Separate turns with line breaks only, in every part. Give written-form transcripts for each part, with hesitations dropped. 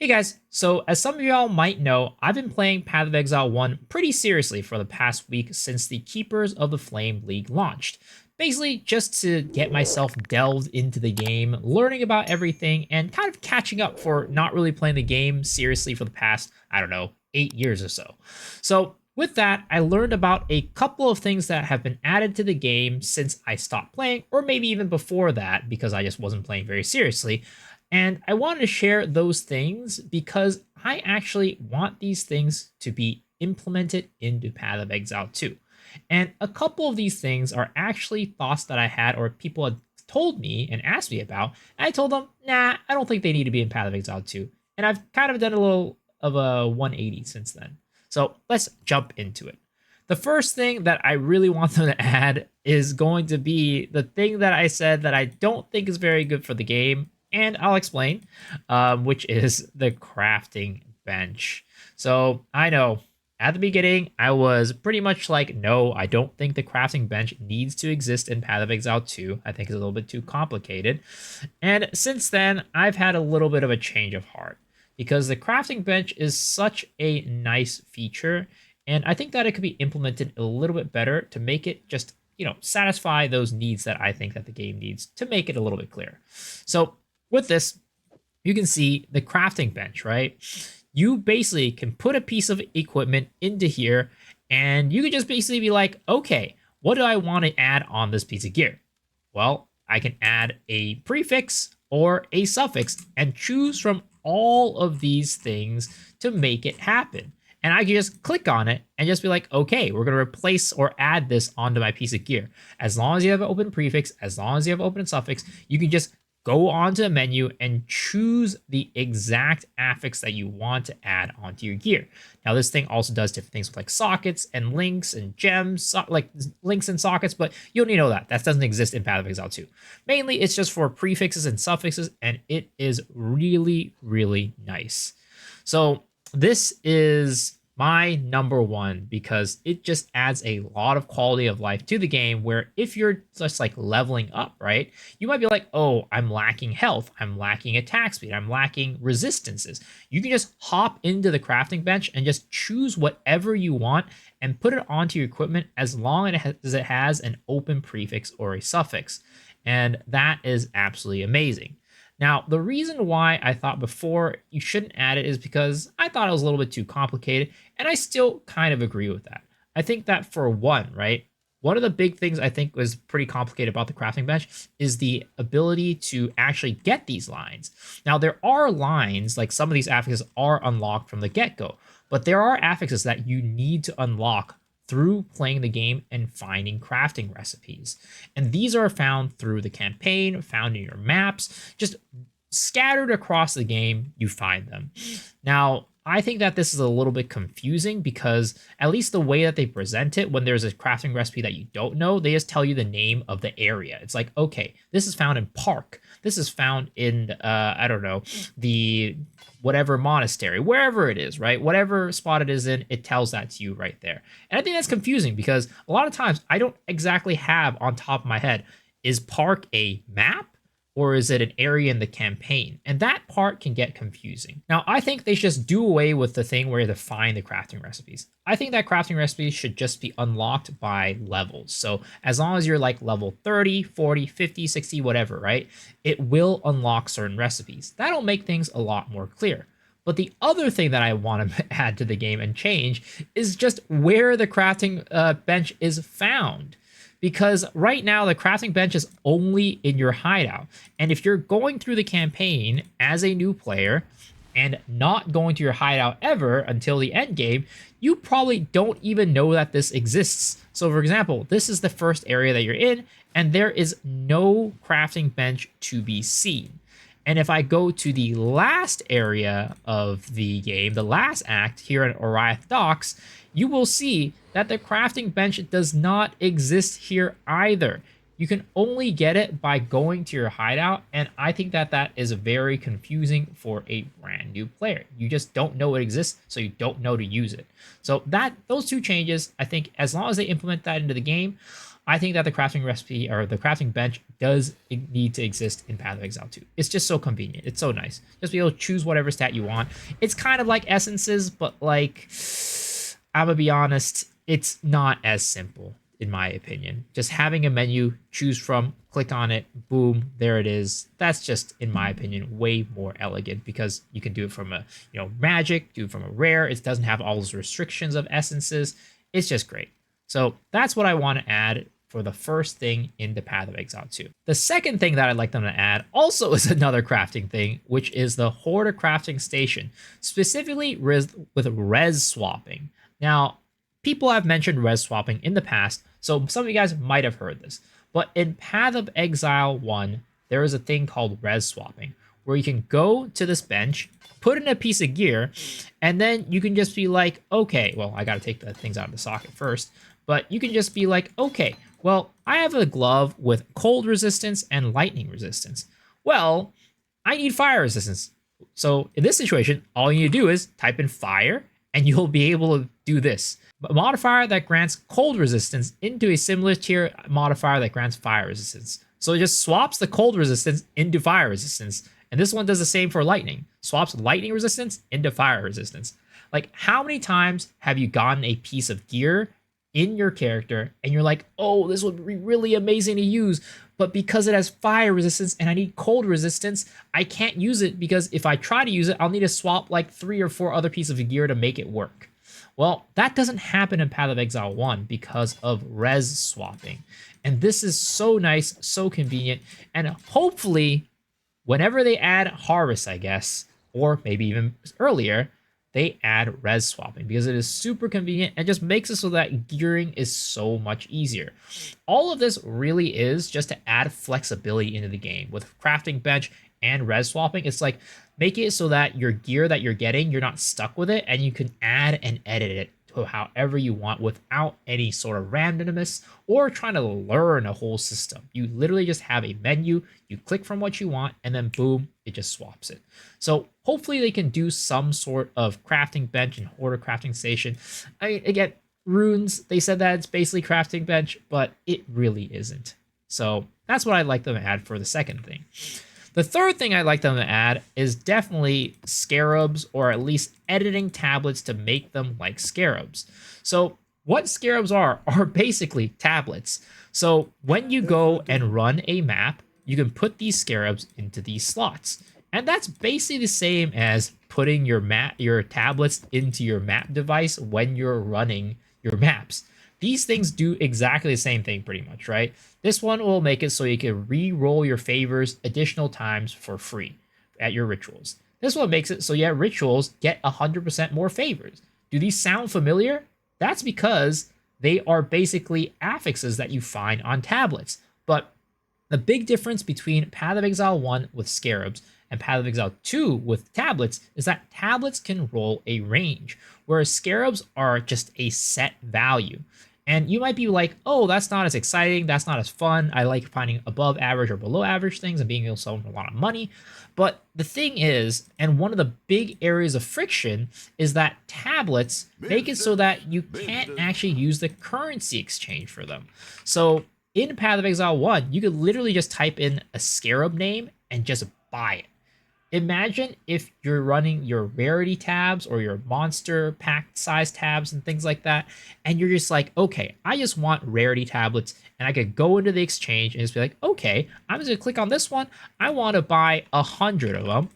Hey guys, so as some of y'all might know, I've been playing Path of Exile 1 pretty seriously for the past week since the Keepers of the Flame League launched. Basically, just to get myself delved into the game, learning about everything, and kind of catching up for not really playing the game seriously for the past, I don't know, 8 years or so. So, with that, I learned about a couple of things that have been added to the game since I stopped playing, or maybe even before that, because I just wasn't playing very seriously. And I wanted to share those things because I actually want these things to be implemented into Path of Exile 2. And a couple of these things are actually thoughts that I had or people had told me and asked me about. And I told them, nah, I don't think they need to be in Path of Exile 2. And I've kind of done a little of a 180 since then. So let's jump into it. The first thing that I really want them to add is going to be the thing that I said that I don't think is very good for the game, and I'll explain, which is the crafting bench. So I know at the beginning, I was pretty much like, no, I don't think the crafting bench needs to exist in Path of Exile 2. I think it's a little bit too complicated. And since then, I've had a little bit of a change of heart because the crafting bench is such a nice feature. And I think that it could be implemented a little bit better to make it just, satisfy those needs that I think that the game needs to make it a little bit clearer. So with this, you can see the crafting bench, right? You basically can put a piece of equipment into here and you can just basically be like, okay, what do I want to add on this piece of gear? Well, I can add a prefix or a suffix and choose from all of these things to make it happen. And I can just click on it and just be like, okay, we're going to replace or add this onto my piece of gear. As long as you have an open prefix, as long as you have an open suffix, you can just go onto the menu and choose the exact affix that you want to add onto your gear. Now, this thing also does different things with like sockets and links and gems, like links and sockets, but you don't need to know that. That doesn't exist in Path of Exile 2. Mainly, it's just for prefixes and suffixes, and it is really, really nice. So this is my number one because it just adds a lot of quality of life to the game where if you're just like leveling up, right, you might be like, oh, I'm lacking health, I'm lacking attack speed, I'm lacking resistances. You can just hop into the crafting bench and just choose whatever you want and put it onto your equipment as long as it has an open prefix or a suffix. And that is absolutely amazing. Now, the reason why I thought before you shouldn't add it is because I thought it was a little bit too complicated, and I still kind of agree with that. I think that for one, right, one of the big things I think was pretty complicated about the crafting bench is the ability to actually get these lines. Now, there are lines, like some of these affixes are unlocked from the get-go, but there are affixes that you need to unlock through playing the game and finding crafting recipes. And these are found through the campaign, found in your maps, just scattered across the game, you find them. Now, I think that this is a little bit confusing because at least the way that they present it, when there's a crafting recipe that you don't know, they just tell you the name of the area. It's like, okay, this is found in Park. This is found in, I don't know, the whatever monastery, wherever it is, right? Whatever spot it is in, it tells that to you right there. And I think that's confusing because a lot of times I don't exactly have on top of my head, is Park a map? Or is it an area in the campaign? And that part can get confusing. Now, I think they should just do away with the thing where you have to find the crafting recipes. I think that crafting recipes should just be unlocked by levels. So as long as you're like level 30, 40, 50, 60, whatever, right? It will unlock certain recipes. That'll make things a lot more clear. But the other thing that I want to add to the game and change is just where the crafting bench is found. Because right now, the crafting bench is only in your hideout. And if you're going through the campaign as a new player and not going to your hideout ever until the end game, you probably don't even know that this exists. So for example, this is the first area that you're in, and there is no crafting bench to be seen. And if I go to the last area of the game, the last act here at Oriath Docks, you will see that the crafting bench does not exist here either. You can only get it by going to your hideout, and I think that that is very confusing for a brand new player. You just don't know it exists, so you don't know to use it. So those two changes, I think as long as they implement that into the game, I think that the crafting recipe or the crafting bench does need to exist in Path of Exile 2. It's just so convenient. It's so nice. Just be able to choose whatever stat you want. It's kind of like essences, but like, I'm gonna be honest, it's not as simple in my opinion. Just having a menu, choose from, click on it, boom, there it is. That's just, in my opinion, way more elegant because you can do it from a, magic, do it from a rare. It doesn't have all those restrictions of essences. It's just great. So that's what I want to add for the first thing in the Path of Exile 2. The second thing that I'd like them to add also is another crafting thing, which is the Hoarder Crafting Station, specifically with res swapping. Now, people have mentioned res swapping in the past, so some of you guys might have heard this. But in Path of Exile 1, there is a thing called res swapping, where you can go to this bench, put in a piece of gear, and then you can just be like, okay, well, I got to take the things out of the socket first, but you can just be like, okay, well, I have a glove with cold resistance and lightning resistance. Well, I need fire resistance. So in this situation, all you need to do is type in fire, and you'll be able to do this. A modifier that grants cold resistance into a similar tier modifier that grants fire resistance. So it just swaps the cold resistance into fire resistance. And this one does the same for lightning. Swaps lightning resistance into fire resistance. Like, how many times have you gotten a piece of gear in your character and you're like, oh, this would be really amazing to use, but because it has fire resistance and I need cold resistance, I can't use it because if I try to use it, I'll need to swap like 3 or 4 other pieces of gear to make it work. Well, that doesn't happen in Path of Exile 1 because of res swapping. And this is so nice, so convenient, and hopefully, whenever they add Harvest, I guess, or maybe even earlier, they add res swapping because it is super convenient and just makes it so that gearing is so much easier. All of this really is just to add flexibility into the game. With crafting bench and res swapping, it's like, make it so that your gear that you're getting, you're not stuck with it, and you can add and edit it to however you want without any sort of randomness or trying to learn a whole system. You literally just have a menu, you click from what you want, and then boom, it just swaps it. So hopefully they can do some sort of crafting bench and hoarder crafting station. I mean, again, runes, they said that it's basically crafting bench, but it really isn't. So that's what I'd like them to add for the second thing. The third thing I'd like them to add is definitely scarabs, or at least editing tablets to make them like scarabs. So what scarabs are basically tablets. So when you go and run a map, you can put these scarabs into these slots. And that's basically the same as putting your tablets into your map device when you're running your maps. These things do exactly the same thing pretty much, right? This one will make it so you can re-roll your favors additional times for free at your rituals. This one makes it so your rituals get 100% more favors. Do these sound familiar? That's because they are basically affixes that you find on tablets. But the big difference between Path of Exile 1 with scarabs and Path of Exile 2 with tablets is that tablets can roll a range, whereas scarabs are just a set value. And you might be like, oh, that's not as exciting, that's not as fun. I like finding above average or below average things and being able to sell them a lot of money. But the thing is, and one of the big areas of friction, is that tablets make it so that you can't actually use the currency exchange for them. So in Path of Exile 1, you could literally just type in a scarab name and just buy it. Imagine if you're running your rarity tabs or your monster pack size tabs and things like that, and you're just like, okay, I just want rarity tablets, and I could go into the exchange and just be like, okay, I'm just gonna click on this one. I want to buy 100 of them,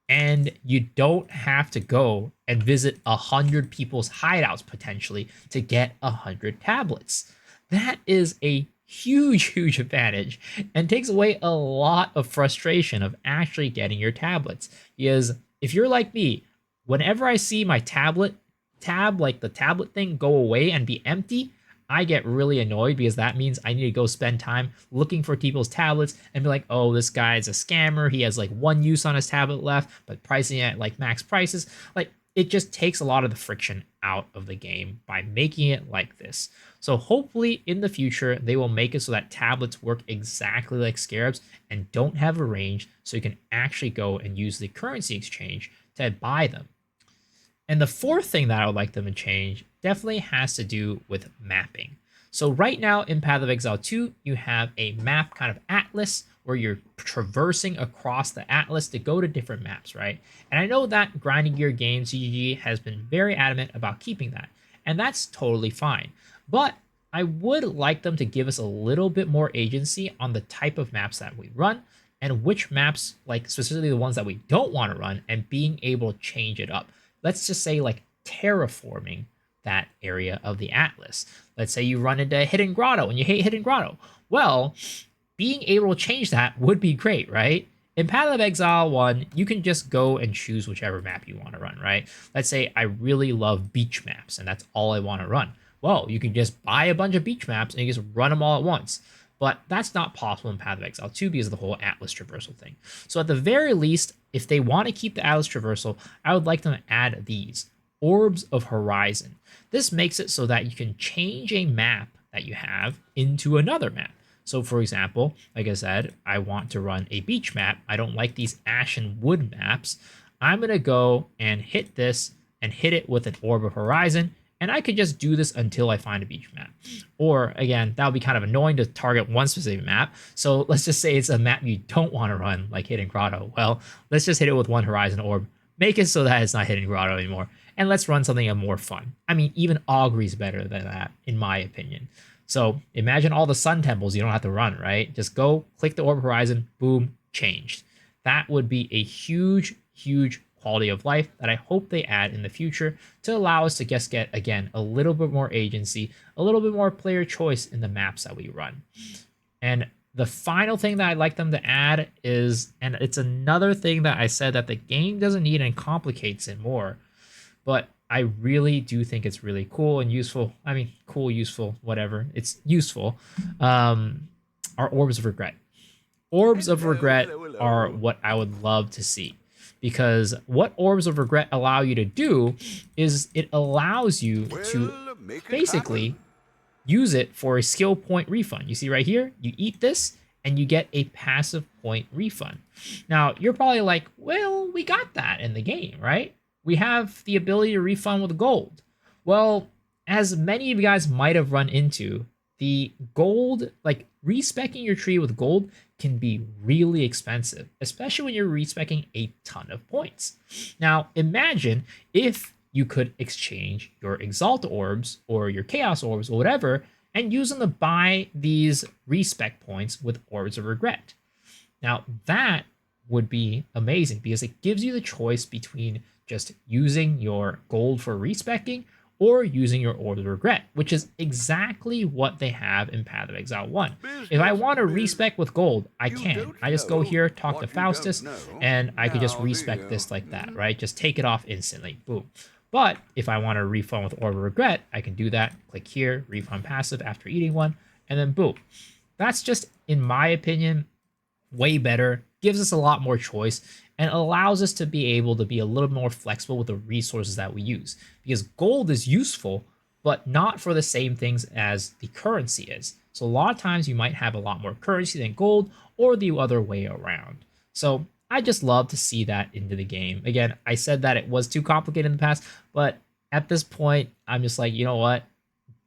and you don't have to go and visit 100 people's hideouts potentially to get 100 tablets. That is a huge advantage and takes away a lot of frustration of actually getting your tablets. Because if you're like me, whenever I see my tablet tab, like the tablet thing, go away and be empty, I get really annoyed because that means I need to go spend time looking for people's tablets and be like, oh, this guy's a scammer. He has like 1 use on his tablet left, but pricing it at like max prices. Like, it just takes a lot of the friction out of the game by making it like this. So hopefully in the future, they will make it so that tablets work exactly like scarabs and don't have a range, so you can actually go and use the currency exchange to buy them. And the fourth thing that I would like them to change definitely has to do with mapping. So right now in Path of Exile 2, you have a map kind of atlas where you're traversing across the atlas to go to different maps, right? And I know that Grinding Gear Games, GGG, has been very adamant about keeping that, and that's totally fine. But I would like them to give us a little bit more agency on the type of maps that we run and which maps, like specifically the ones that we don't want to run, and being able to change it up. Let's just say like terraforming that area of the atlas. Let's say you run into Hidden Grotto and you hate Hidden Grotto. Well, being able to change that would be great, right? In Path of Exile 1, you can just go and choose whichever map you want to run, right? Let's say I really love beach maps and that's all I want to run. Well, you can just buy a bunch of beach maps and you just run them all at once. But that's not possible in Path of Exile 2 because of the whole Atlas traversal thing. So at the very least, if they want to keep the Atlas traversal, I would like them to add these. Orbs of Horizon. This makes it so that you can change a map that you have into another map. So for example, like I said, I want to run a beach map. I don't like these ashen wood maps. I'm going to go and hit this and hit it with an Orb of Horizon. And I could just do this until I find a beach map. Or again, that would be kind of annoying to target one specific map. So let's just say it's a map you don't want to run, like Hidden Grotto. Well, let's just hit it with one Horizon Orb. Make it so that it's not Hidden Grotto anymore. And let's run something more fun. I mean, even Augury's better than that, in my opinion. So imagine all the sun temples you don't have to run, right? Just go, click the Orb Horizon, boom, changed. That would be a huge, huge quality of life that I hope they add in the future to allow us to just get, again, a little bit more agency, a little bit more player choice in the maps that we run. And the final thing that I'd like them to add is, and it's another thing that I said that the game doesn't need and complicates it more, but I really do think it's really cool and useful. I mean, cool, useful, whatever. It's useful. Are Orbs of Regret. Orbs of Regret are what I would love to see. Because what Orbs of Regret allow you to do is it allows you to basically use it for a skill point refund. You see right here, you eat this and you get a passive point refund. Now, you're probably like, well, we got that in the game, right? We have the ability to refund with gold. Well, as many of you guys might have run into, the gold, like respecking your tree with gold can be really expensive, especially when you're respecking a ton of points. Now, imagine if you could exchange your Exalt Orbs or your Chaos Orbs or whatever and use them to buy these respec points with Orbs of Regret. Now, that would be amazing because it gives you the choice between just using your gold for respecking or using your Orbs of Regret, which is exactly what they have in Path of Exile 1. If I want to respec with gold, I can. I just go here, talk to Faustus, and I could just respec this like that, right? Just take it off instantly, boom. But if I want to refund with Orb of Regret, I can do that, click here, refund passive after eating one, and then boom. That's just, in my opinion, way better, gives us a lot more choice, and allows us to be able to be a little more flexible with the resources that we use. Because gold is useful, but not for the same things as the currency is. So a lot of times you might have a lot more currency than gold, or the other way around. So I just love to see that into the game. Again, I said that it was too complicated in the past, but at this point, I'm just like, you know what?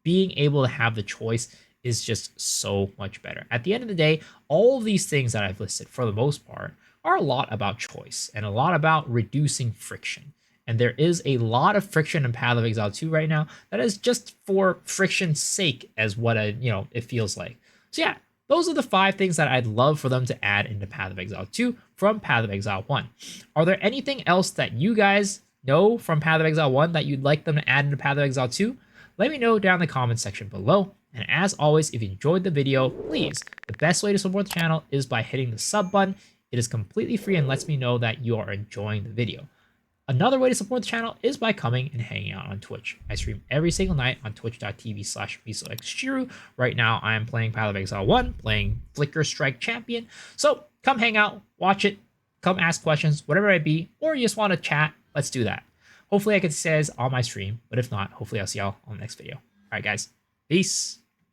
Being able to have the choice is just so much better. At the end of the day, all of these things that I've listed, for the most part, are a lot about choice and a lot about reducing friction. And there is a lot of friction in Path of Exile 2 right now that is just for friction's sake, as what it feels like. So yeah, those are the 5 things that I'd love for them to add into Path of Exile 2 from Path of Exile 1. Are there anything else that you guys know from Path of Exile 1 that you'd like them to add into Path of Exile 2? Let me know down in the comments section below. And as always, if you enjoyed the video, please, the best way to support the channel is by hitting the sub button. It is completely free and lets me know that you are enjoying the video. Another way to support the channel is by coming and hanging out on Twitch. I stream every single night on twitch.tv/MisoXShiru. Right now, I am playing Path of Exile 1, playing Flicker Strike Champion. So come hang out, watch it, come ask questions, whatever it be, or you just want to chat, let's do that. Hopefully I can see you guys on my stream, but if not, hopefully I'll see y'all on the next video. All right, guys, peace.